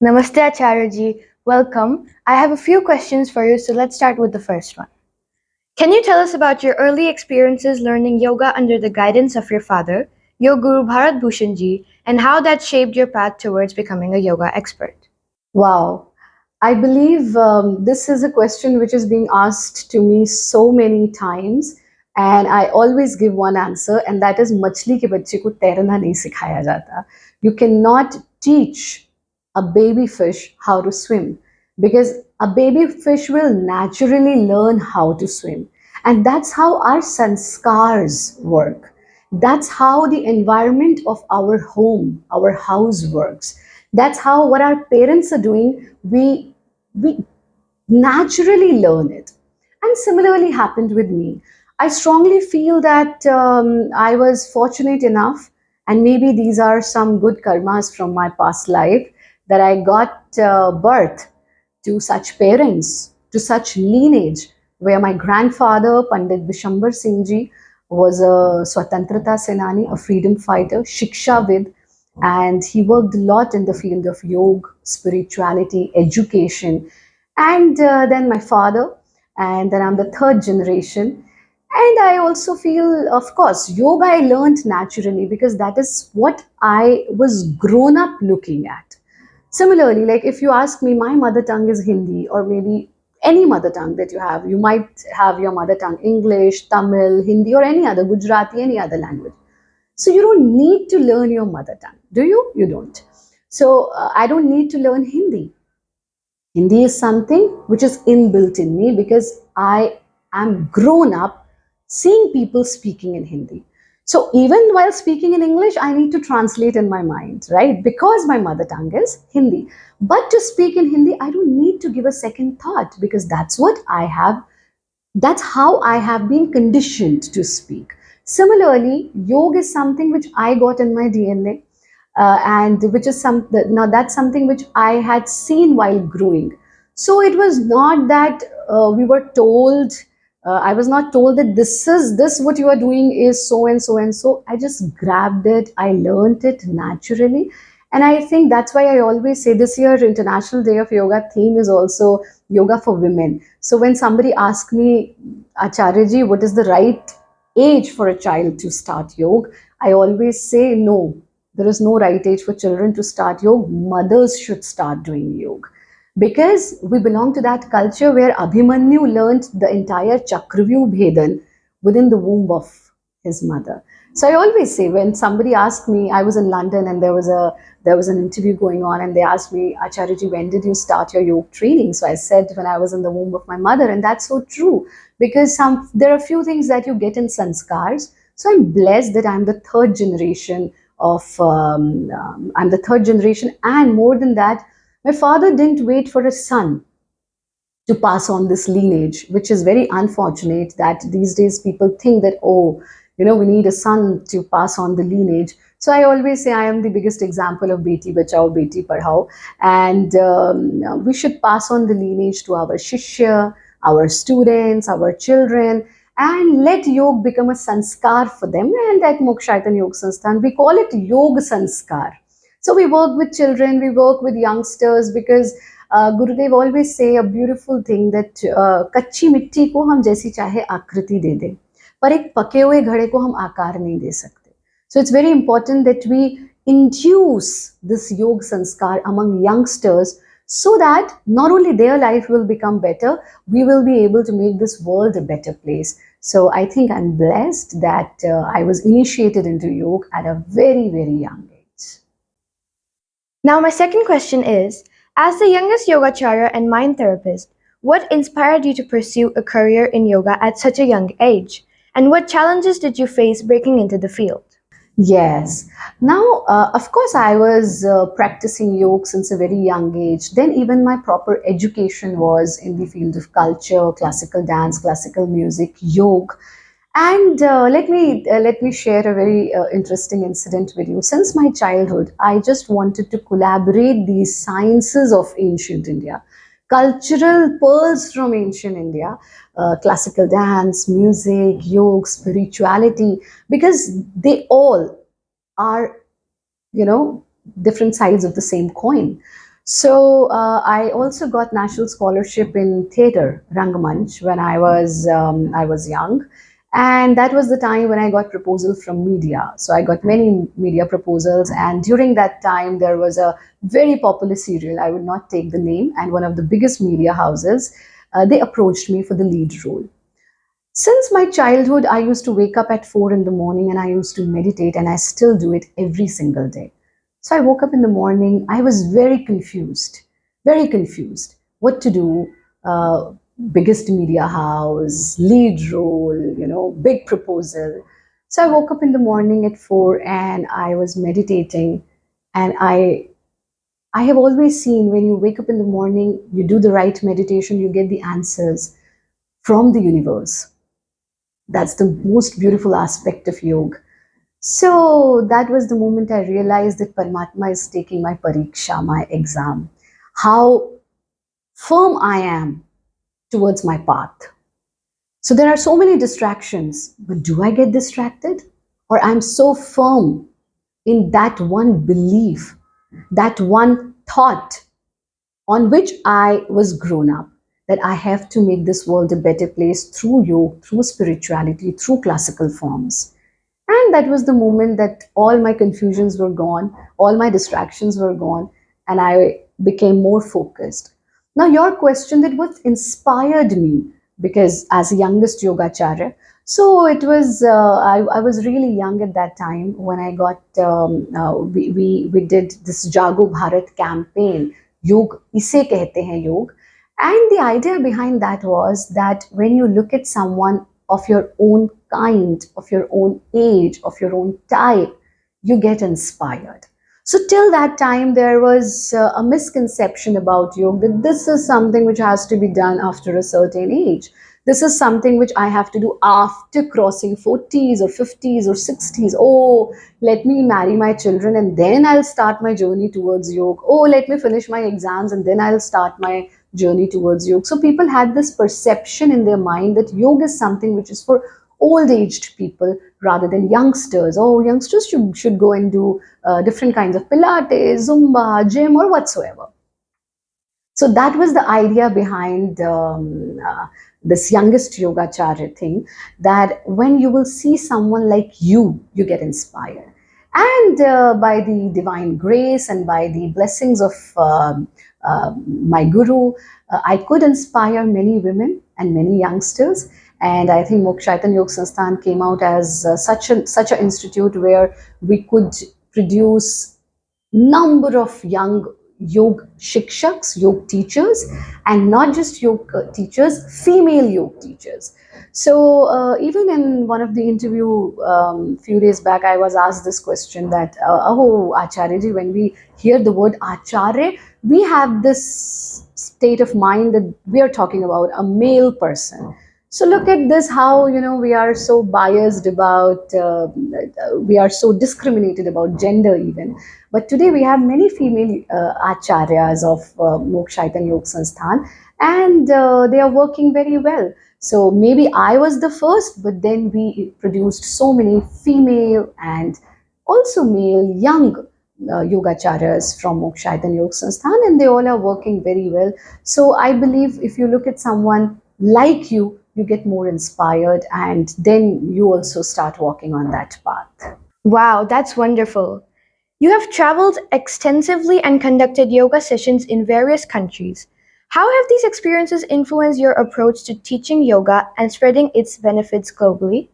Namaste Acharya ji. Welcome. I have a few questions for you, so let's start with the first one. Can you tell us about your early experiences learning yoga under the guidance of your father, your Guru Bharat Bhushan ji, and how that shaped your path towards becoming a yoga expert? Wow. I believe this is a question which is being asked to me so many times, and I always give one answer, and that is मछली के बच्चे को तैरना नहीं सिखाया जाता. You cannot teach a baby fish how to swim because a baby fish will naturally learn how to swim, and that's how our sanskars work. That's how the environment of our home, our house works. That's how what our parents are doing, we naturally learn it. And similarly happened with me. I strongly feel that I was fortunate enough, and maybe these are some good karmas from my past life, that I got birth to such parents, to such lineage, where my grandfather, Pandit Bishambar Singh Ji, was a Swatantrata Senani, a freedom fighter, Shikshavid, and he worked a lot in the field of yoga, spirituality, education. And then my father, and then I'm the third generation. And I also feel, of course, yoga I learned naturally because that is what I was grown up looking at. Similarly, like if you ask me, my mother tongue is Hindi, or maybe any mother tongue that you have. You might have your mother tongue English, Tamil, Hindi, or any other Gujarati, any other language. So you don't need to learn your mother tongue, do you? You don't. So I don't need to learn Hindi. Hindi is something which is inbuilt in me because I am grown up seeing people speaking in Hindi. So even while speaking in English, I need to translate in my mind, right? Because my mother tongue is Hindi. But to speak in Hindi, I don't need to give a second thought because that's how I have been conditioned to speak. Similarly, yoga is something which I got in my DNA, and which is now that's something which I had seen while growing. So it was not that we were told. I was not told that this what you are doing is so and so and so. I just grabbed it. I learned it naturally, and I think that's why I always say this year International Day of Yoga theme is also yoga for women. So when somebody asks me, Acharya ji, what is the right age for a child to start yoga? I always say no. There is no right age for children to start yoga. Mothers should start doing yoga because we belong to that culture where Abhimanyu learned the entire Chakravyuh Bhedan within the womb of his mother. So I always say when somebody asked me, I was in London and there was an interview going on, and they asked me, Acharyaji, when did you start your yoga training? So I said when I was in the womb of my mother, and that's so true because there are a few things that you get in sanskars. So I'm blessed that I'm the third generation I'm the third generation, and more than that, my father didn't wait for a son to pass on this lineage, which is very unfortunate that these days people think that, oh, we need a son to pass on the lineage. So I always say I am the biggest example of Beti Bachao, Beti Padhao. And we should pass on the lineage to our Shishya, our students, our children, and let yoga become a sanskar for them. And at Mokshaitan Yoga Sansthan, we call it Yoga Sanskar. So we work with children, we work with youngsters because Gurudev always say a beautiful thing that कच्ची मिट्टी को हम जैसी चाहे आकृति दे दें, पर एक पके हुए घड़े को हम आकार नहीं दे सकते. So it's very important that we induce this yoga sanskar among youngsters so that not only their life will become better, we will be able to make this world a better place. So I think I'm blessed that I was initiated into yoga at a very, very young age. Now, my second question is, as the youngest Yogacharya and mind therapist, what inspired you to pursue a career in yoga at such a young age? And what challenges did you face breaking into the field? Yes. Now, of course, I was practicing yoga since a very young age. Then, even my proper education was in the field of culture, classical dance, classical music, yoga. And let me share a very interesting incident with you. Since my childhood, I just wanted to collaborate these sciences of ancient India, cultural pearls from ancient India, classical dance, music, yoga, spirituality, because they all are, different sides of the same coin. So I also got national scholarship in theatre Rangamanch when I was young, and that was the time when I got proposal from media. So I got many media proposals, and during that time there was a very popular serial. I would not take the name, and one of the biggest media houses they approached me for the lead role. Since my childhood, I used to wake up at 4 in the morning and I used to meditate, and I still do it every single day. So I woke up in the morning, I was very confused what to do. Uh, Biggest media house, lead role, big proposal. So I woke up in the morning at 4 and I was meditating. And I have always seen when you wake up in the morning, you do the right meditation, you get the answers from the universe. That's the most beautiful aspect of yoga. So that was the moment I realized that Paramatma is taking my pariksha, my exam. How firm I am towards my path. So there are so many distractions, but do I get distracted? Or I'm so firm in that one belief, that one thought on which I was grown up, that I have to make this world a better place through yoga, through spirituality, through classical forms. And that was the moment that all my confusions were gone, all my distractions were gone, and I became more focused. Now, your question, that what inspired me, because as a youngest yogacharya, so it was, I was really young at that time when I got, we did this Jago Bharat campaign, Yog, Ise Kehte Hain Yog. And the idea behind that was that when you look at someone of your own kind, of your own age, of your own type, you get inspired. So till that time, there was a misconception about yoga that this is something which has to be done after a certain age. This is something which I have to do after crossing 40s or 50s or 60s. Oh, let me marry my children and then I'll start my journey towards yoga. Oh, let me finish my exams and then I'll start my journey towards yoga. So people had this perception in their mind that yoga is something which is for old aged people rather than youngsters. Oh, youngsters should go and do different kinds of Pilates, Zumba, gym, or whatsoever. So that was the idea behind this youngest yogacharya thing, that when you will see someone like you get inspired. And by the divine grace and by the blessings of my guru, I could inspire many women and many youngsters. And I think Mokshaitan Yoga Sansthan came out as such an institute where we could produce number of young yoga shikshaks, yoga teachers, and not just yoga teachers, female yoga teachers. So even in one of the interview few days back, I was asked this question that, oh, Acharya, when we hear the word Acharya, we have this state of mind that we are talking about a male person. So look at this, how we are so biased about, we are so discriminated about gender even. But today we have many female acharyas of Mokshaitan Yoga Sansthan, and they are working very well. So maybe I was the first, but then we produced so many female and also male young yogacharyas from Mokshaitan Yoga Sansthan, and they all are working very well. So I believe if you look at someone like you get more inspired, and then you also start walking on that path. Wow, that's wonderful. You have traveled extensively and conducted yoga sessions in various countries. How have these experiences influenced your approach to teaching yoga and spreading its benefits globally?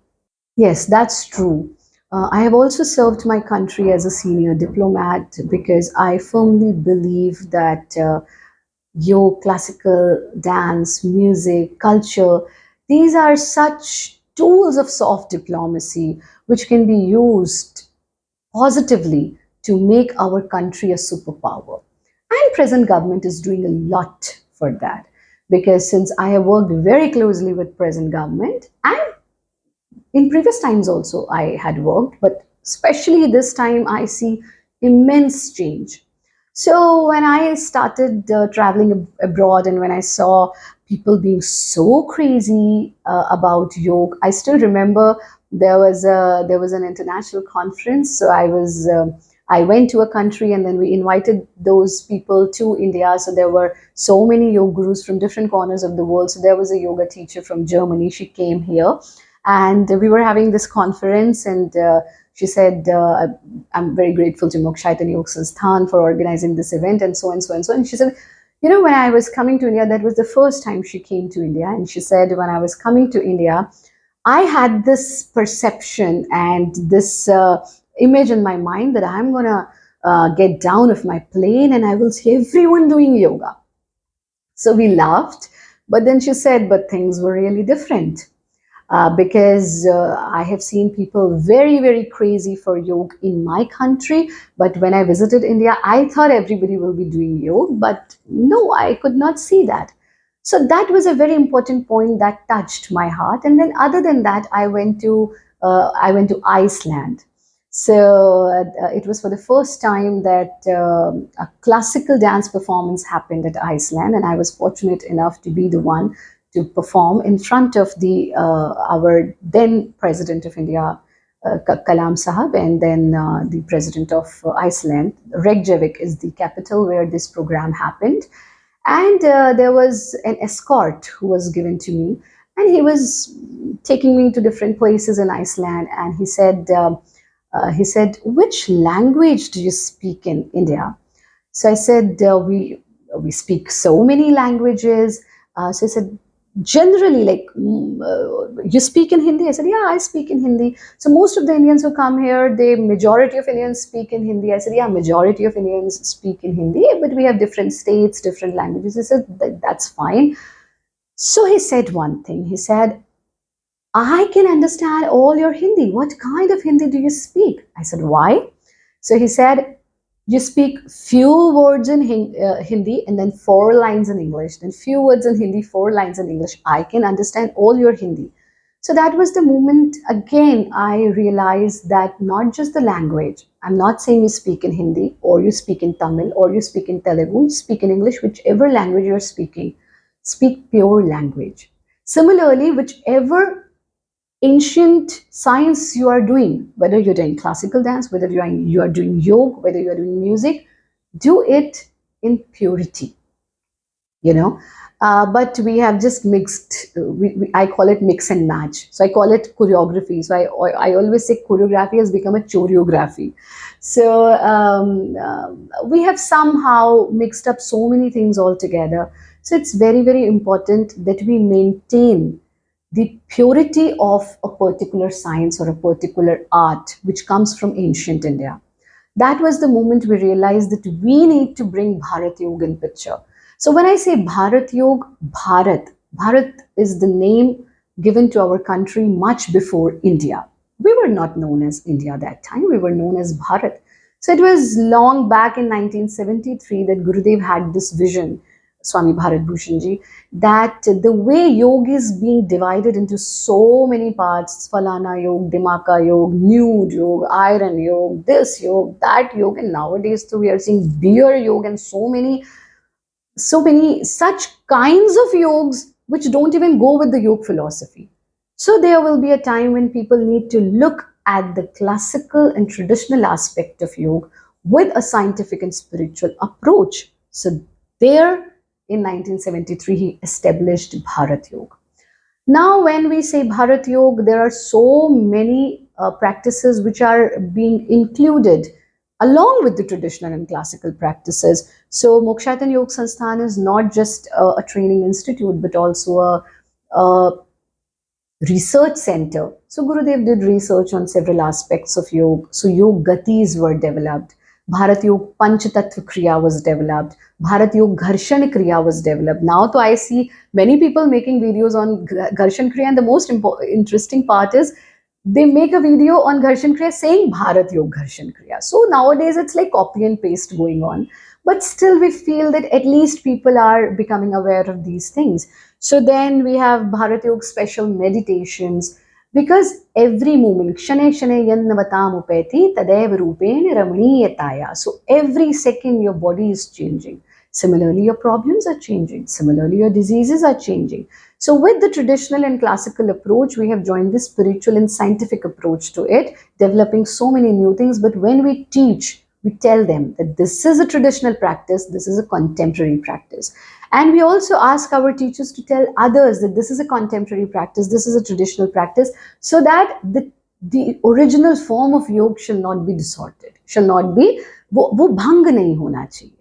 Yes, that's true. I have also served my country as a senior diplomat because I firmly believe that yoga, classical dance, music, culture, these are such tools of soft diplomacy which can be used positively to make our country a superpower. And present government is doing a lot for that, because since I have worked very closely with present government, and in previous times also I had worked, but especially this time I see immense change. So when I started traveling abroad, and when I saw people being so crazy about yoga, I still remember there was an international conference. So I was I went to a country and then we invited those people to India. So there were so many yoga gurus from different corners of the world. So there was a yoga teacher from Germany. She came here and we were having this conference, and she said, I'm very grateful to Mokshaitan Yoga Sansthan for organizing this event, and so and so and so. And she said, you know, when I was coming to India, that was the first time she came to India. And she said, when I was coming to India, I had this perception and this image in my mind that I'm going to get down off my plane and I will see everyone doing yoga. So we laughed. But then she said, but things were really different. Because I have seen people very, very crazy for yoga in my country. But when I visited India, I thought everybody will be doing yoga. But no, I could not see that. So that was a very important point that touched my heart. And then, other than that, I went to Iceland. So it was for the first time that a classical dance performance happened at Iceland, and I was fortunate enough to be the one to perform in front of the our then President of India, Kalam Sahab, and then the President of Iceland. Reykjavik is the capital where this program happened, and there was an escort who was given to me, and he was taking me to different places in Iceland, and he said, which language do you speak in India? So I said, we speak so many languages. So he said, generally, like, you speak in Hindi? I said, yeah, I speak in Hindi. So most of the Indians who come here, the majority of Indians speak in Hindi. I said, yeah, majority of Indians speak in Hindi, but we have different states, different languages. He said, that's fine. So he said one thing. He said, I can understand all your Hindi. What kind of Hindi do you speak? I said, why? So he said, you speak few words in Hindi and then 4 lines in English, then few words in Hindi, 4 lines in English. I can understand all your Hindi. So that was the moment, again, I realized that not just the language. I'm not saying you speak in Hindi or you speak in Tamil or you speak in Telugu, you speak in English, whichever language you're speaking, speak pure language. Similarly, whichever ancient science you are doing, whether you're doing classical dance, whether you are doing yoga, whether you are doing music, do it in purity, you know. But we have just mixed, I call it mix and match. So I call it choreography. So I always say choreography has become a choreography. So we have somehow mixed up so many things all together. So it's very, very important that we maintain the purity of a particular science or a particular art which comes from ancient India. That was the moment we realized that we need to bring Bharat Yoga in picture. So when I say Bharat Yoga, Bharat is the name given to our country much before India. We were not known as India that time, we were known as Bharat. So it was long back in 1973 that Gurudev had this vision, Swami Bharat Bhushanji, that the way yoga is being divided into so many parts, Falana Yoga, Dimaka Yoga, Nude Yoga, Iron Yoga, this yoga, that yoga, and nowadays too, we are seeing beer yoga and so many such kinds of yogas which don't even go with the yoga philosophy. So there will be a time when people need to look at the classical and traditional aspect of yoga with a scientific and spiritual approach. So there, in 1973, he established Bharat Yoga. Now, when we say Bharat Yoga, there are so many practices which are being included along with the traditional and classical practices. So, Mokshaitan Yoga Sansthan is not just a training institute, but also a research center. So, Gurudev did research on several aspects of yoga. So, yoga gatis were developed. Bharat Yoga Panchatattva Kriya was developed. Bharat Yoga Gharshan Kriya was developed. Now, so I see many people making videos on Gharshan Kriya, and the most interesting part is they make a video on Gharshan Kriya saying Bharat Yoga Gharshan Kriya. So nowadays it's like copy and paste going on. But still we feel that at least people are becoming aware of these things. So then we have Bharat Yoga special meditations, because every moment, kshane kshane yannavatam upeti tadev rupene ramaniyataya. So every second your body is changing. Similarly, your problems are changing. Similarly, your diseases are changing. So with the traditional and classical approach, we have joined the spiritual and scientific approach to it, developing so many new things. But when we teach, We tell them that this is a traditional practice, this is a contemporary practice. And we also ask our teachers to tell others that this is a contemporary practice, this is a traditional practice, so that the original form of yoga shall not be distorted, shall not be, वो भंग नहीं होना चाहिए.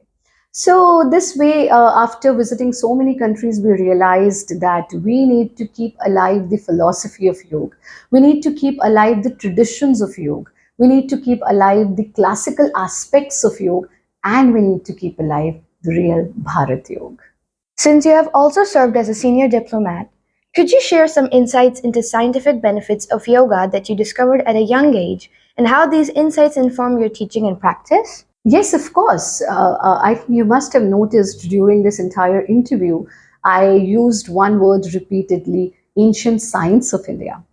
So this way, after visiting so many countries, we realized that we need to keep alive the philosophy of yoga. We need to keep alive the traditions of yoga. We need to keep alive the classical aspects of yoga, and we need to keep alive the real Bharat Yoga. Since you have also served as a senior diplomat, could you share some insights into scientific benefits of yoga that you discovered at a young age and how these insights inform your teaching and practice? Yes, of course. You must have noticed during this entire interview, I used one word repeatedly: ancient science of India,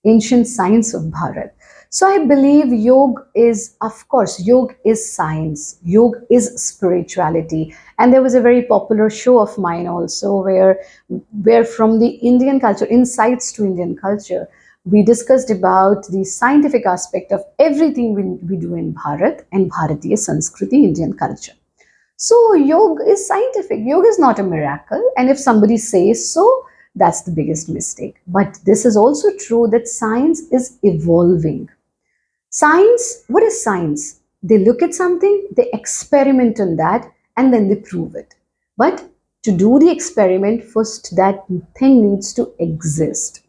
ancient science of Bharat. So I believe yoga is, of course, yoga is science, yoga is spirituality. And there was a very popular show of mine also where from the Indian culture, insights to Indian culture, we discussed about the scientific aspect of everything we do in Bharat and Bharatiya Sanskriti, Indian culture. So yoga is scientific. Yoga is not a miracle. And if somebody says so, that's the biggest mistake. But this is also true that science is evolving. Science, what is science? They look at something, they experiment on that, and then they prove it. But to do the experiment, first that thing needs to exist.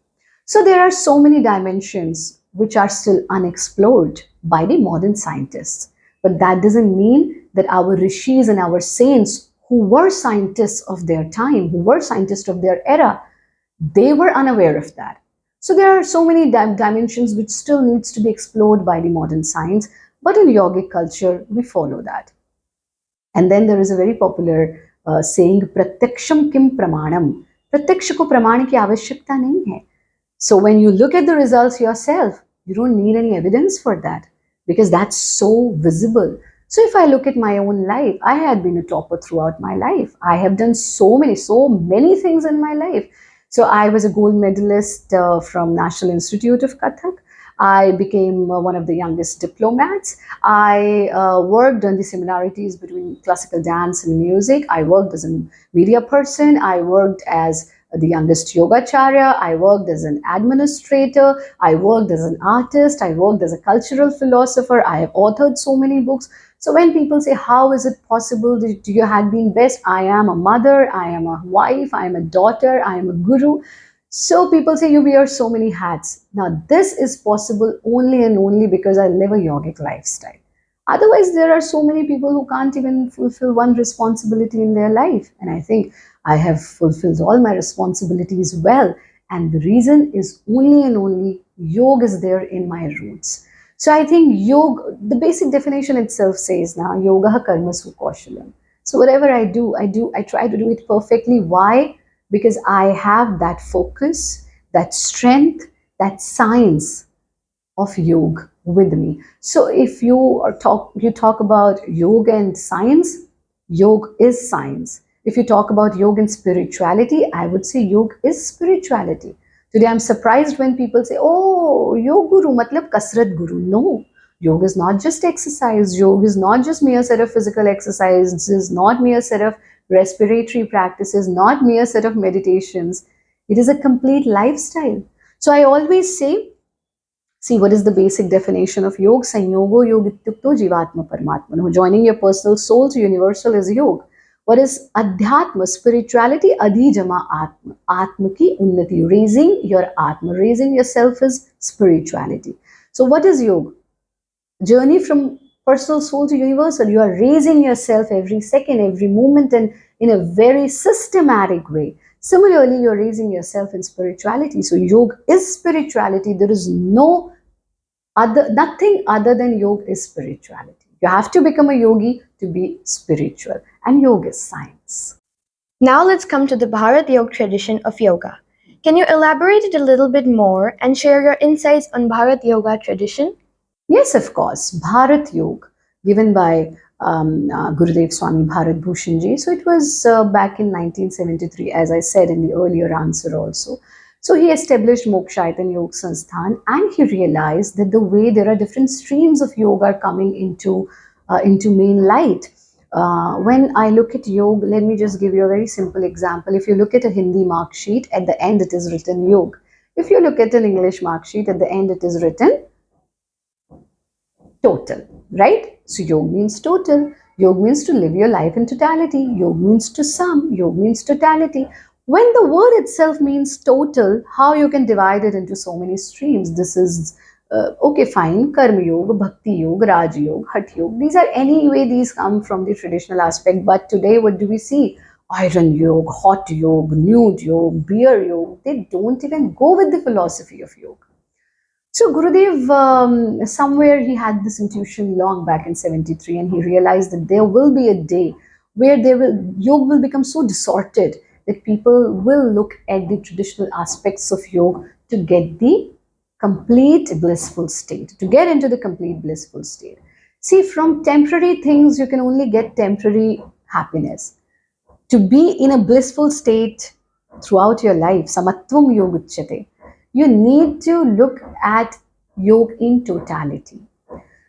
So there are so many dimensions which are still unexplored by the modern scientists. But that doesn't mean that our rishis and our saints, who were scientists of their time, who were scientists of their era, they were unaware of that. So there are so many dimensions which still needs to be explored by the modern science, but in yogic culture, we follow that. And then there is a very popular saying, pratyaksham kim pramanam. Pratyaksha ko praman ki avashyakta nahi hai. So when you look at the results yourself, you don't need any evidence for that because that's so visible. So if I look at my own life, I had been a topper throughout my life. I have done so many things in my life. So I was a gold medalist from National Institute of Kathak. I became one of the youngest diplomats. I worked on the similarities between classical dance and music. I worked as a media person. I worked as the youngest yogacharya. I worked as an administrator. I worked as an artist. I worked as a cultural philosopher. I have authored so many books. So when people say, how is it possible that you had been best? I am a mother, I am a wife, I am a daughter, I am a guru. So people say you wear so many hats. Now this is possible only and only because I live a yogic lifestyle. Otherwise, there are so many people who can't even fulfill one responsibility in their life. And I think I have fulfilled all my responsibilities well. And the reason is only and only yoga is there in my roots. So I think yoga, the basic definition itself says now, yoga karma su kaushalam. So whatever I do, I try to do it perfectly. Why? Because I have that focus, that strength, that science of yoga with me. So if you talk about yoga and science, yoga is science. If you talk about yoga and spirituality, I would say yoga is spirituality. Today I'm surprised when people say, oh, yoga guru, matlab kasrat guru. No, yoga is not just exercise. Yoga is not just mere set of physical exercises, not mere set of respiratory practices, not mere set of meditations. It is a complete lifestyle. So I always say, see, what is the basic definition of yoga? Sanyogo yogityukto jivatma paramatmano. Joining your personal soul to universal is yoga. What is adhyatma, spirituality? Adhijama atma. Atma ki unnati. Raising your atma, raising yourself is spirituality. So what is yoga? Journey from personal soul to universal. You are raising yourself every second, every moment, and in a very systematic way. Similarly, you're raising yourself in spirituality. So yoga is spirituality. There is nothing other than yoga is spirituality. You have to become a yogi to be spiritual, and yoga is science. Now let's come to the Bharat Yoga tradition of yoga. Can you elaborate it a little bit more and share your insights on Bharat Yoga tradition? Yes, of course. Bharat Yoga, given by Gurudev Swami Bharat Bhushanji. So it was back in 1973, as I said in the earlier answer also. So he established Mokshayatan Yoga Sansthan, and he realized that the way there are different streams of yoga coming into into main light. When I look at yoga, let me just give you a very simple example. If you look at a Hindi mark sheet, at the end it is written yoga. If you look at an English mark sheet, at the end it is written total, right? So yoga means total. Yoga means to live your life in totality. Yoga means to sum. Yoga means totality. When the word itself means total, how you can divide it into so many streams? This is okay, fine. Karma yoga, bhakti yoga, raj yoga, hat yoga. These are anyway, these come from the traditional aspect. But today, what do we see? Iron yoga, hot yoga, nude yoga, beer yoga. They don't even go with the philosophy of yoga. So Gurudev, somewhere he had this intuition long back in 73, and he realized that there will be a day where yoga will become so distorted that people will look at the traditional aspects of yoga to get the complete blissful state, to get into the complete blissful state. See, from temporary things, you can only get temporary happiness. To be in a blissful state throughout your life, samatvam yoguchyate, you need to look at yoga in totality.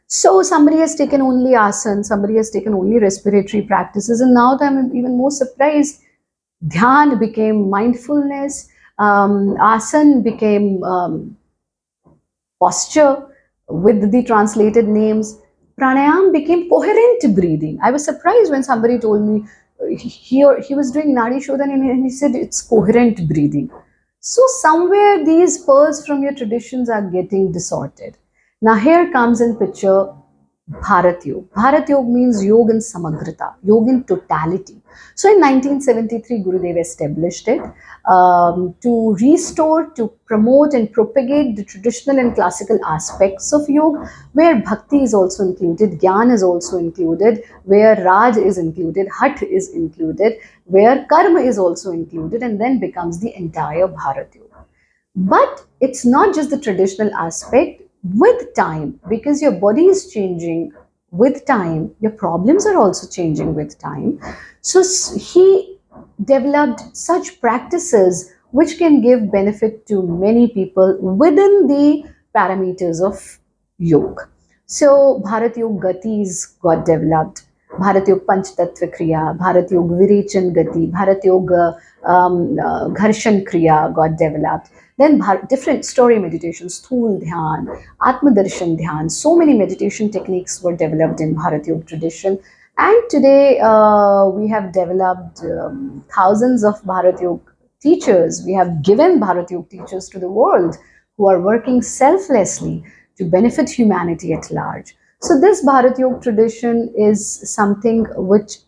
So somebody has taken only asana, somebody has taken only respiratory practices, and now I'm even more surprised. Dhyan became mindfulness, asana became posture with the translated names. Pranayam became coherent breathing. I was surprised when somebody told me he was doing Nadi Shodhan and he said it's coherent breathing. So somewhere these pearls from your traditions are getting distorted. Now here comes in picture Bharat Yoga. Bharat Yoga means yoga in samagrata, yoga in totality. So in 1973, Gurudev established it to restore, to promote and propagate the traditional and classical aspects of yoga, where bhakti is also included, gyan is also included, where raj is included, hat is included, where karma is also included, and then becomes the entire Bharat Yoga. But it's not just the traditional aspect. With time, because your body is changing with time, your problems are also changing with time. So he developed such practices which can give benefit to many people within the parameters of yoga. So Bharat Yoga Gatis got developed. Bharat Yoga Panch Tattva Kriya, Bharat Yoga Virechan Gati, Bharat Yoga Gharshan Kriya got developed. Then different story meditations, Sthul Dhyan, Atma Darshan Dhyan, so many meditation techniques were developed in Bharat Yoga tradition. And today we have developed thousands of Bharat Yoga teachers. We have given Bharat Yoga teachers to the world who are working selflessly to benefit humanity at large. So this Bharat Yoga tradition is something which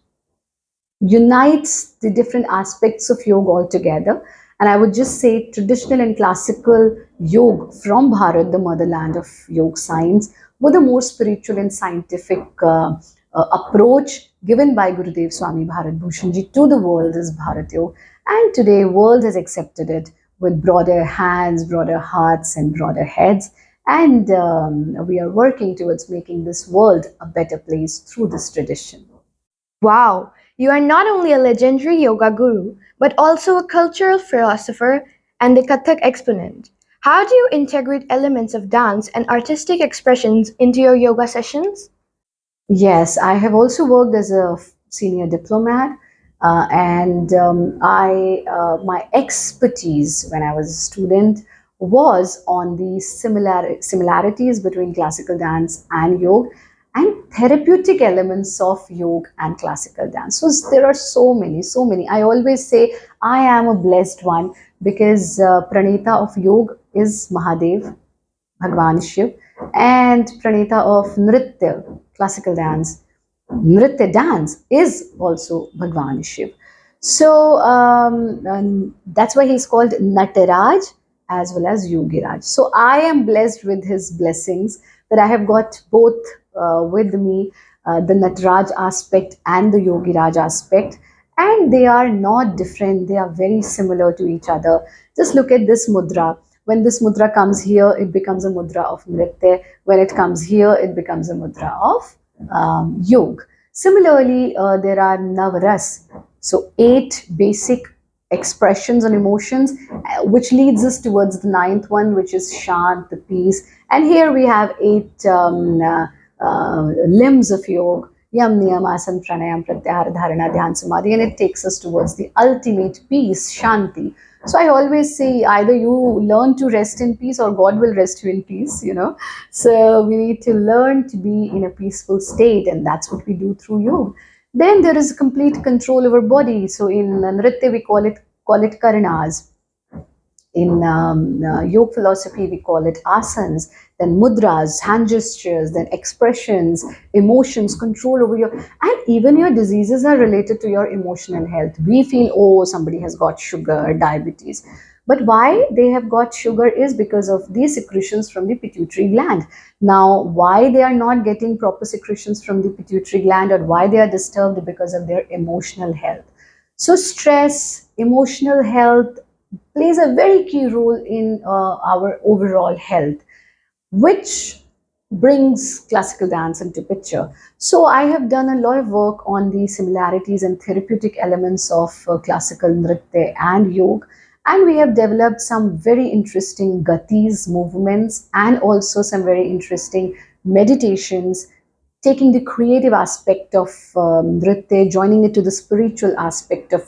unites the different aspects of yoga altogether. And I would just say traditional and classical yoga from Bharat, the motherland of yoga science, with a more spiritual and scientific approach given by Gurudev Swami Bharat Bhushanji to the world is Bharat Yoga. And today world has accepted it with broader hands, broader hearts and broader heads. And we are working towards making this world a better place through this tradition. Wow, you are not only a legendary yoga guru, but also a cultural philosopher and a Kathak exponent. How do you integrate elements of dance and artistic expressions into your yoga sessions? Yes, I have also worked as a senior diplomat, and my expertise when I was a student was on the similarities between classical dance and yoga, and therapeutic elements of yoga and classical dance. So there are so many, so many. I always say I am a blessed one because Praneta of yoga is Mahadev, Bhagwan Shiv, and Praneta of Nritya, classical dance. Nritya dance is also Bhagwan Shiv. So that's why he's called Nataraj as well as Yogiraj. So I am blessed with his blessings that I have got both with me, the Nataraj aspect and the Yogiraj aspect. And they are not different, they are very similar to each other. Just look at this mudra. When this mudra comes here, it becomes a mudra of Nritya. When it comes here, it becomes a mudra of Yoga. Similarly, there are Navaras. So 8 basic expressions and emotions, which leads us towards the ninth one, which is Shant, the peace. And here we have 8 limbs of yoga: yam, niyam, asana, pranayam, pratyahara, dharana, dhyan, samadhi, and it takes us towards the ultimate peace, shanti. So I always say either you learn to rest in peace or God will rest you in peace, you know. So we need to learn to be in a peaceful state, and that's what we do through yoga. Then there is complete control over body. So in Nritya we call it karanas. In yoga philosophy, we call it asanas, then mudras, hand gestures, then expressions, emotions, control over your, and even your diseases are related to your emotional health. We feel, oh, somebody has got sugar, diabetes. But why they have got sugar is because of these secretions from the pituitary gland. Now, why they are not getting proper secretions from the pituitary gland, or why they are disturbed, because of their emotional health. So, stress, emotional health, plays a very key role in our overall health, which brings classical dance into picture. So I have done a lot of work on the similarities and therapeutic elements of classical nritya and yoga, and we have developed some very interesting gatis, movements, and also some very interesting meditations, taking the creative aspect of nritya, joining it to the spiritual aspect of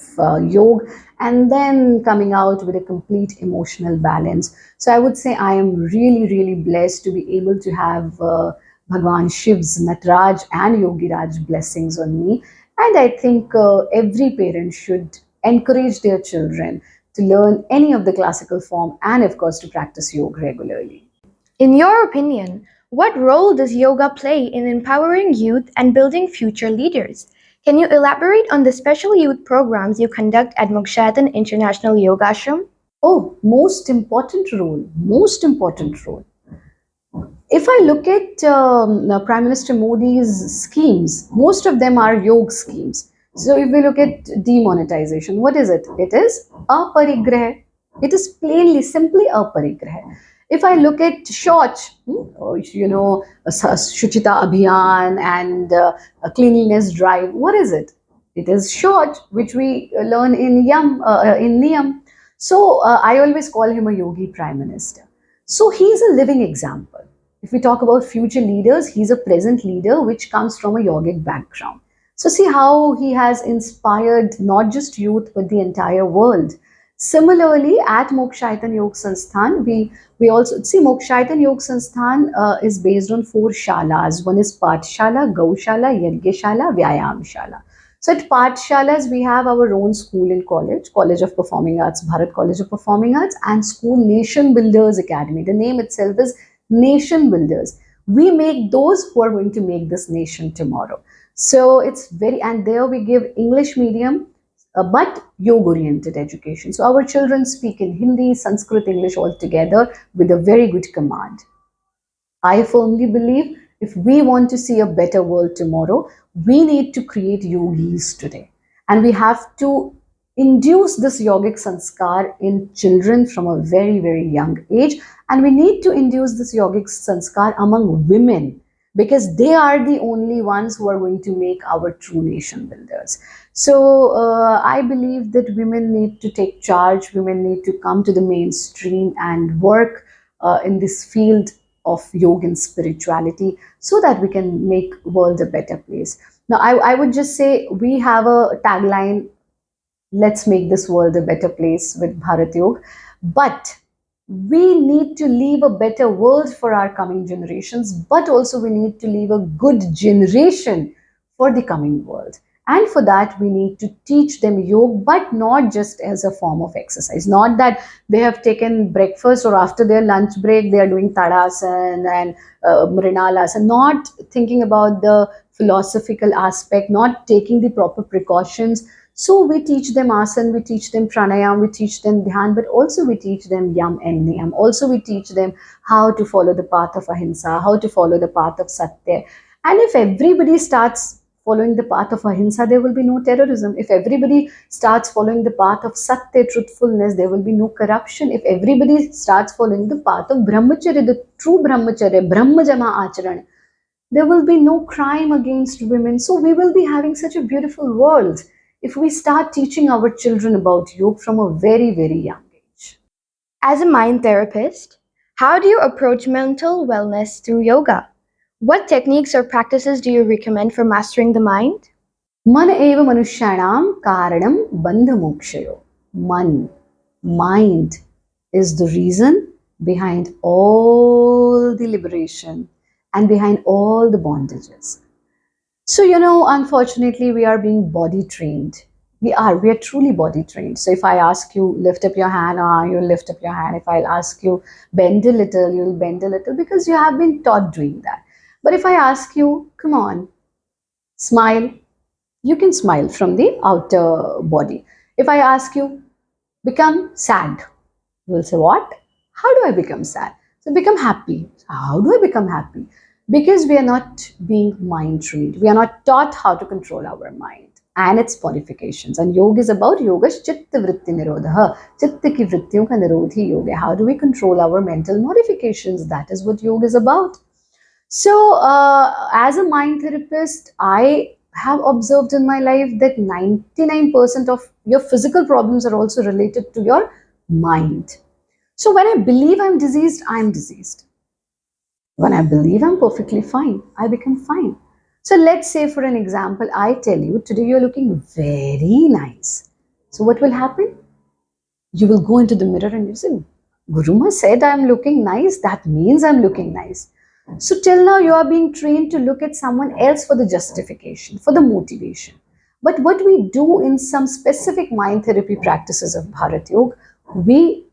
yoga, and then coming out with a complete emotional balance. So I would say I am really, really blessed to be able to have Bhagwan Shiv's Natraj and Yogiraj blessings on me. And I think every parent should encourage their children to learn any of the classical form, and of course to practice yoga regularly. In your opinion, what role does yoga play in empowering youth and building future leaders? Can you elaborate on the special youth programs you conduct at Mokshatan International Yoga Ashram? Oh, most important role, most important role. If I look at Prime Minister Modi's schemes, most of them are yoga schemes. So if we look at demonetization, what is it? It is aparigrah. It is plainly, simply aparigrah. If I look at Shauch, Shuchita Abhiyan and a cleanliness drive, what is it? It is Shauch, which we learn in Niyam. So I always call him a yogi prime minister. So he is a living example. If we talk about future leaders, he's a present leader which comes from a yogic background. So see how he has inspired not just youth but the entire world. Similarly, at Mokshaitan Yoga Sansthan, we also see Mokshaitan Yoga Sansthan is based on 4 shalas. One is Patshala, Gaushala, Yajnashala, Vyayamshala. So at Patshalas, we have our own school and college, College of Performing Arts, Bharat College of Performing Arts, and School Nation Builders Academy. The name itself is Nation Builders. We make those who are going to make this nation tomorrow. So it's very, and there we give English medium, but yoga oriented education. So our children speak in Hindi, Sanskrit, English all together with a very good command. I firmly believe if we want to see a better world tomorrow, we need to create yogis today. And we have to induce this yogic sanskar in children from a very, very young age. And we need to induce this yogic sanskar among women, because they are the only ones who are going to make our true nation builders. So I believe that women need to take charge, women need to come to the mainstream and work in this field of yoga and spirituality, so that we can make world a better place. Now I would just say we have a tagline: let's make this world a better place with Bharat Yoga. But we need to leave a better world for our coming generations, but also we need to leave a good generation for the coming world. And for that, we need to teach them yoga, but not just as a form of exercise. Not that they have taken breakfast or after their lunch break, they are doing Tadasana and Mrinalasana, not thinking about the philosophical aspect, not taking the proper precautions. So we teach them asana, we teach them pranayam, we teach them dhyan, but also we teach them yam and niyam. Also we teach them how to follow the path of ahimsa, how to follow the path of satya. And if everybody starts following the path of ahimsa, there will be no terrorism. If everybody starts following the path of satya, truthfulness, there will be no corruption. If everybody starts following the path of brahmacharya, the true brahmacharya, brahmajama acharan, there will be no crime against women. So we will be having such a beautiful world if we start teaching our children about yoga from a very, very young age. As a mind therapist, how do you approach mental wellness through yoga? What techniques or practices do you recommend for mastering the mind? मन एव मनुष्याणां कारणं बन्धमोक्षयो. मन, mind is the reason behind all the liberation and behind all the bondages. So, unfortunately, we are being body trained. We are truly body trained. So, if I ask you, lift up your hand, you'll lift up your hand. If I'll ask you, bend a little, you'll bend a little because you have been taught doing that. But if I ask you, come on, smile, you can smile from the outer body. If I ask you, become sad, you will say, what? How do I become sad? So, become happy. How do I become happy? Because we are not being mind trained. We are not taught how to control our mind and its modifications. And yoga is about yoga chitta vritti nirodha. Chitta ki vrittiyon ka nirodhi yoga. How do we control our mental modifications? That is what yoga is about. So, as a mind therapist, I have observed in my life that 99% of your physical problems are also related to your mind. So, when I believe I'm diseased, I'm diseased. When I believe I'm perfectly fine, I become fine. So, let's say, for an example, I tell you today you're looking very nice. So, what will happen? You will go into the mirror and you say, Guruma said I'm looking nice, that means I'm looking nice. So till now you are being trained to look at someone else for the justification, for the motivation. But what we do in some specific mind therapy practices of Bharat Yoga, we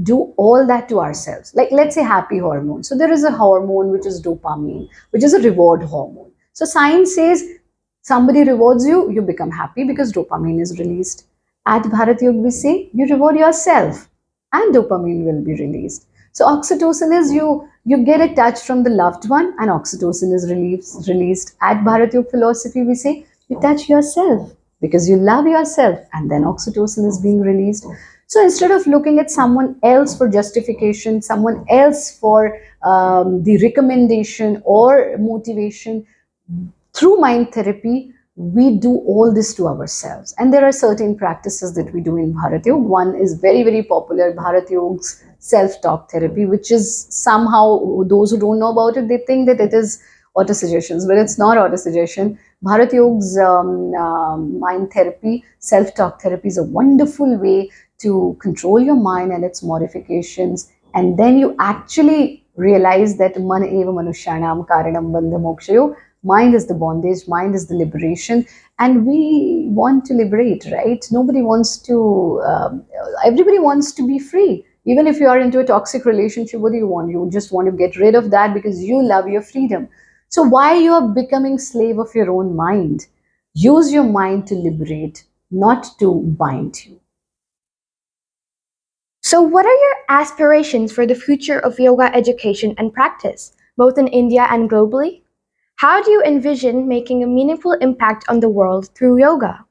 do all that to ourselves. Like let's say happy hormone. So there is a hormone which is dopamine, which is a reward hormone. So science says somebody rewards you, you become happy because dopamine is released. At Bharat Yoga, we say you reward yourself and dopamine will be released. So oxytocin is you get a touch from the loved one and oxytocin is released. At Bharat Yoga philosophy, we say you touch yourself because you love yourself and then oxytocin is being released. So instead of looking at someone else for justification, someone else for the recommendation or motivation, through mind therapy, we do all this to ourselves. And there are certain practices that we do in Bharat Yoga. One is very, very popular, Bharat Yoga's self-talk therapy, which is somehow, those who don't know about it, they think that it is auto-suggestions, but it's not auto-suggestion. Bharat Yoga's mind therapy, self-talk therapy is a wonderful way to control your mind and its modifications. And then you actually realize that man eva manushyanam karanam bandha mokshayo. Mind is the bondage, mind is the liberation, and we want to liberate, right? Nobody wants to, everybody wants to be free. Even if you are into a toxic relationship, what do you want? You just want to get rid of that because you love your freedom. So why you are becoming slave of your own mind? Use your mind to liberate, not to bind you. So, what are your aspirations for the future of yoga education and practice, both in India and globally? How do you envision making a meaningful impact on the world through yoga?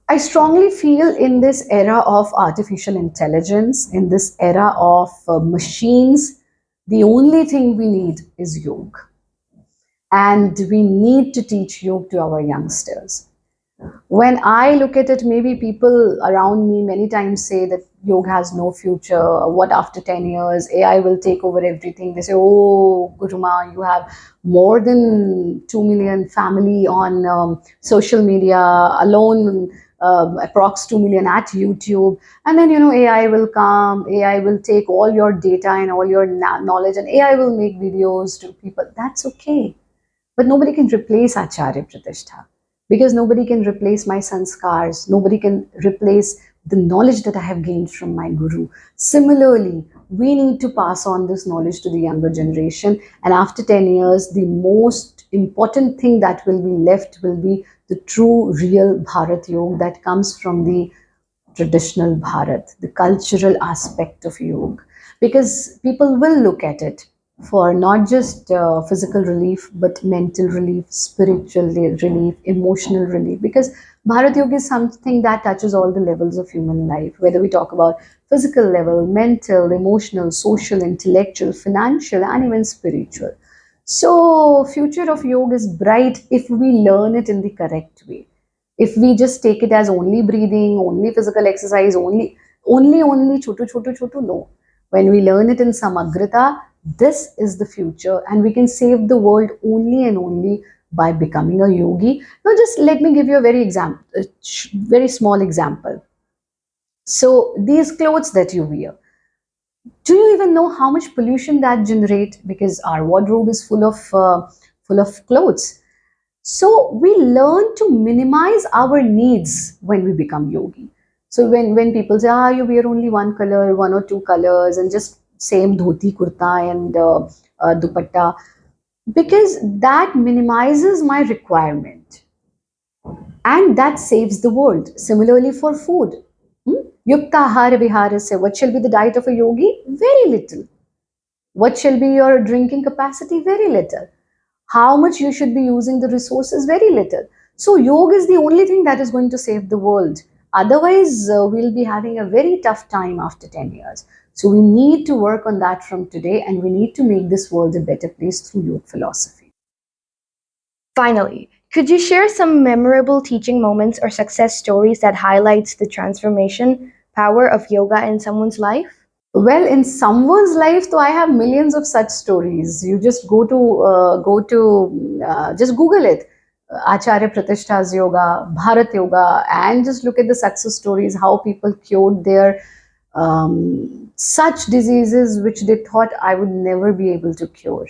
I strongly feel in this era of artificial intelligence, in this era of machines, the only thing we need is yoga. And we need to teach yoga to our youngsters. When I look at it, maybe people around me many times say that yoga has no future. What after 10 years? AI will take over everything. They say, oh, Guruma, you have more than 2 million family on social media alone. Approx 2 million at YouTube, and then AI will come, AI will take all your data and all your knowledge, and AI will make videos to people. That's okay, but nobody can replace Acharya Pratishtha because nobody can replace my sanskars, nobody can replace the knowledge that I have gained from my guru. Similarly, we need to pass on this knowledge to the younger generation, and after 10 years, the most important thing that will be left will be the true, real Bharat Yoga that comes from the traditional Bharat, the cultural aspect of yoga, because people will look at it for not just physical relief, but mental relief, spiritual relief, emotional relief, because Bharat Yoga is something that touches all the levels of human life, whether we talk about physical level, mental, emotional, social, intellectual, financial, and even spiritual. So, future of yoga is bright if we learn it in the correct way. If we just take it as only breathing, only physical exercise, only chotu chotu chotu, no. When we learn it in samagrata, This is the future, and we can save the world only and only by becoming a yogi. Now, just let me give you a very small example. So, these clothes that you wear, do you even know how much pollution that generate? Because our wardrobe is full of clothes. So we learn to minimize our needs when we become yogi. So when people say, you wear only one color, one or two colors, and just same dhoti, kurta, and dupatta, because that minimizes my requirement and that saves the world. Similarly for food. Yukta ahara viharasya. What shall be the diet of a yogi? Very little. What shall be your drinking capacity? Very little. How much you should be using the resources? Very little. So yoga is the only thing that is going to save the world. Otherwise, we'll be having a very tough time after 10 years. So we need to work on that from today, and we need to make this world a better place through yoga philosophy. Finally, could you share some memorable teaching moments or success stories that highlights the transformation power of yoga in someone's life? Well, in someone's life, though, I have millions of such stories. You just just Google it, Acharya Pratishtha's yoga, Bharat Yoga, and just look at the success stories. How people cured their such diseases which they thought I would never be able to cure.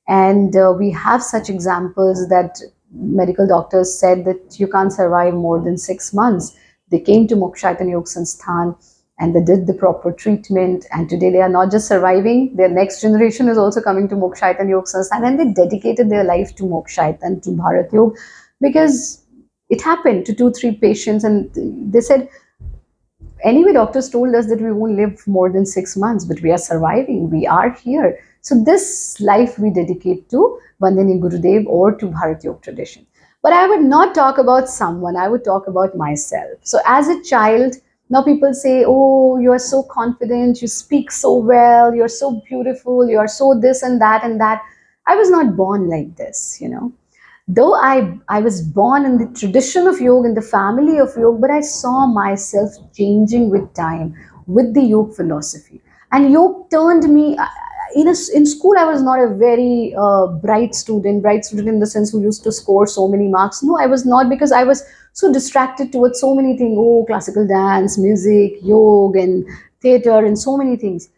And we have such examples that medical doctors said that you can't survive more than 6 months. They came to Mokshaitan Yoga Sansthan and they did the proper treatment. And today they are not just surviving, their next generation is also coming to Mokshaitan Yoga Sansthan, and they dedicated their life to Mokshaitan, to Bharat Yoga, because it happened to 2, 3 patients, and they said, anyway, doctors told us that we won't live more than 6 months, but we are surviving. We are here. So this life we dedicate to Vandani Gurudev or to Bharat Yoga tradition. But I would not talk about someone. I would talk about myself. So as a child, now people say, oh, you are so confident. You speak so well. You're so beautiful. You're so this and that and that. I was not born like this. Though I was born in the tradition of yoga, in the family of yoga, but I saw myself changing with time, with the yoga philosophy. And yoga turned me, in school, I was not a very bright student in the sense who used to score so many marks. No, I was not, because I was so distracted towards so many things. Oh, classical dance, music, yoga, and theater, and so many things.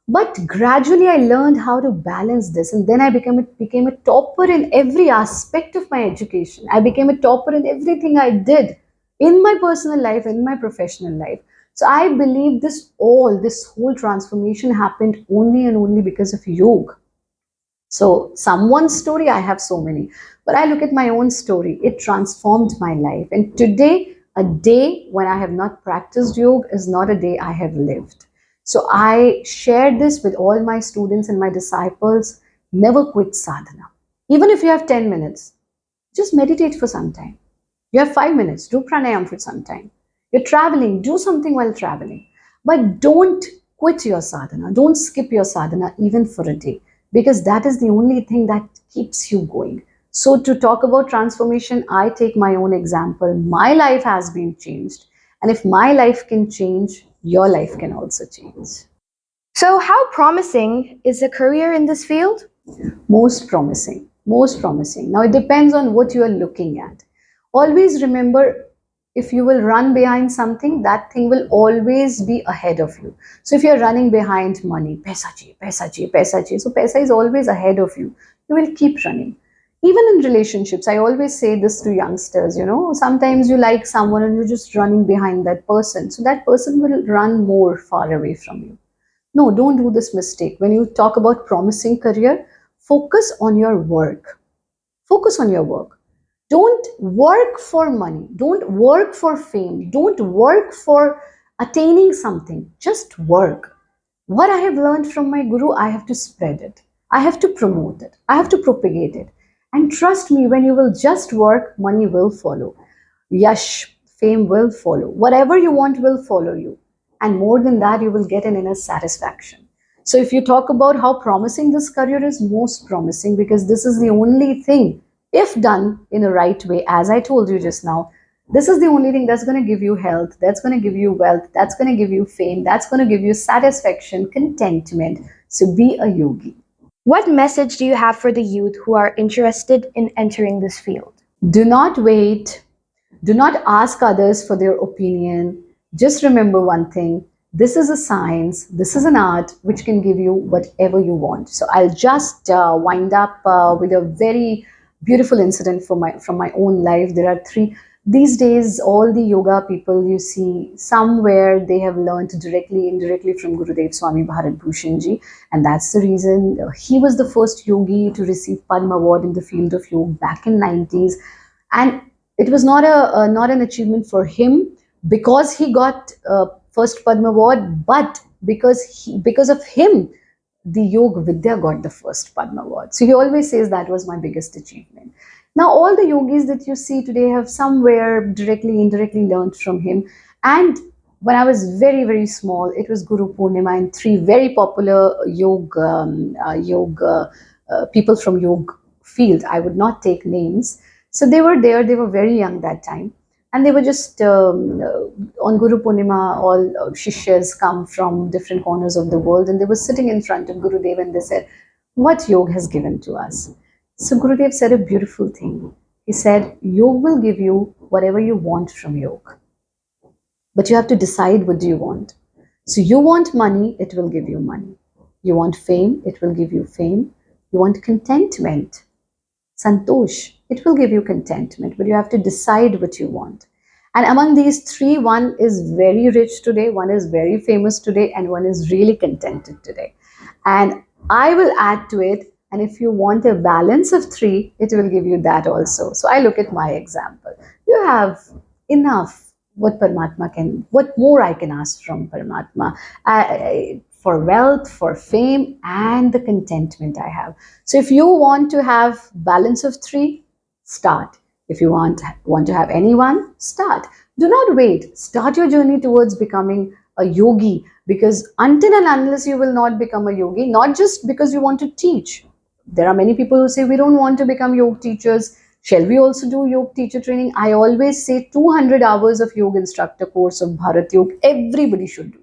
But gradually I learned how to balance this, and then I became a topper in every aspect of my education. I became a topper in everything I did, in my personal life, in my professional life. So I believe this whole transformation happened only and only because of yoga. So someone's story, I have so many, but I look at my own story. It transformed my life, and today, a day when I have not practiced yoga is not a day I have lived. So I share this with all my students and my disciples. Never quit sadhana. Even if you have 10 minutes, just meditate for some time. You have 5 minutes, do pranayam for some time. You're traveling, do something while traveling. But don't quit your sadhana. Don't skip your sadhana even for a day, because that is the only thing that keeps you going. So, to talk about transformation, I take my own example. My life has been changed. And if my life can change, your life can also change. So, how promising is a career in this field? Most promising. Most promising. Now, it depends on what you are looking at. Always remember, if you will run behind something, that thing will always be ahead of you. So if you're running behind money, paisa chahiye, paisa chahiye, paisa chahiye, so paisa is always ahead of you. You will keep running. Even in relationships, I always say this to youngsters, sometimes you like someone and you're just running behind that person. So that person will run more far away from you. No, don't do this mistake. When you talk about promising career, focus on your work. Focus on your work. Don't work for money. Don't work for fame. Don't work for attaining something. Just work. What I have learned from my guru, I have to spread it. I have to promote it. I have to propagate it. And trust me, when you will just work, money will follow. Yash, fame will follow. Whatever you want will follow you. And more than that, you will get an inner satisfaction. So if you talk about how promising this career is, most promising, because this is the only thing, if done in the right way, as I told you just now, this is the only thing that's going to give you health, that's going to give you wealth, that's going to give you fame, that's going to give you satisfaction, contentment. So be a yogi. What message do you have for the youth who are interested in entering this field? Do not wait. Do not ask others for their opinion. Just remember one thing: this is a science, this is an art which can give you whatever you want. So I'll just wind up with a very beautiful incident from my own life. There are three. These days, all the yoga people you see, somewhere they have learned directly, indirectly from Gurudev Swami Bharat Bhushanji. And that's the reason he was the first yogi to receive Padma Award in the field of yoga back in 90s. And it was not an achievement for him because he got first Padma Award, but because of him, the Yoga Vidya got the first Padma Award. So he always says that was my biggest achievement. Now all the yogis that you see today have somewhere directly, indirectly learned from him. And when I was very, very small, it was Guru Purnima and three very popular yoga people from yoga field. I would not take names. So they were there. They were very young that time, and they were just on Guru Purnima. All shishyas come from different corners of the world, and they were sitting in front of Gurudev, and they said, "What yoga has given to us?" So Gurudev said a beautiful thing. He said, "Yoga will give you whatever you want from yoga, but you have to decide what do you want." So you want money, it will give you money. You want fame, it will give you fame. You want contentment, santosh, it will give you contentment, but you have to decide what you want. And among these three, one is very rich today, one is very famous today, and one is really contented today. And I will add to it, and if you want a balance of three, it will give you that also. So I look at my example. You have enough. What Paramatma can, what more I can ask from Paramatma? For wealth, for fame, and the contentment I have. So if you want to have balance of three, start. If you want to have anyone, start. Do not wait. Start your journey towards becoming a yogi, because until and unless you will not become a yogi, not just because you want to teach. There are many people who say we don't want to become yoga teachers. Shall we also do yoga teacher training? I always say 200 hours of yoga instructor course of Bharat Yoga everybody should do.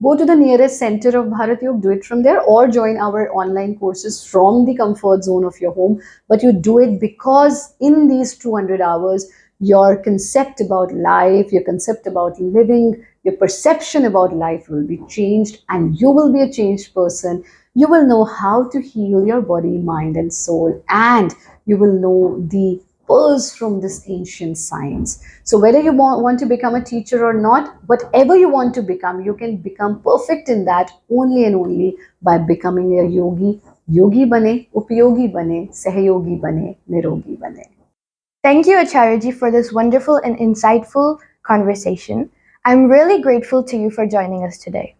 Go to the nearest center of Bharat Yoga, do it from there, or join our online courses from the comfort zone of your home. But you do it because in these 200 hours, your concept about life, your concept about living, your perception about life will be changed, and you will be a changed person. You will know how to heal your body, mind, and soul, and you will know the pearls from this ancient science. So whether you want to become a teacher or not, whatever you want to become, you can become perfect in that only and only by becoming a yogi. Yogi bane, upyogi bane, sahayogi bane, nirogi bane. Thank you, Acharyaji, for this wonderful and insightful conversation. I'm really grateful to you for joining us today.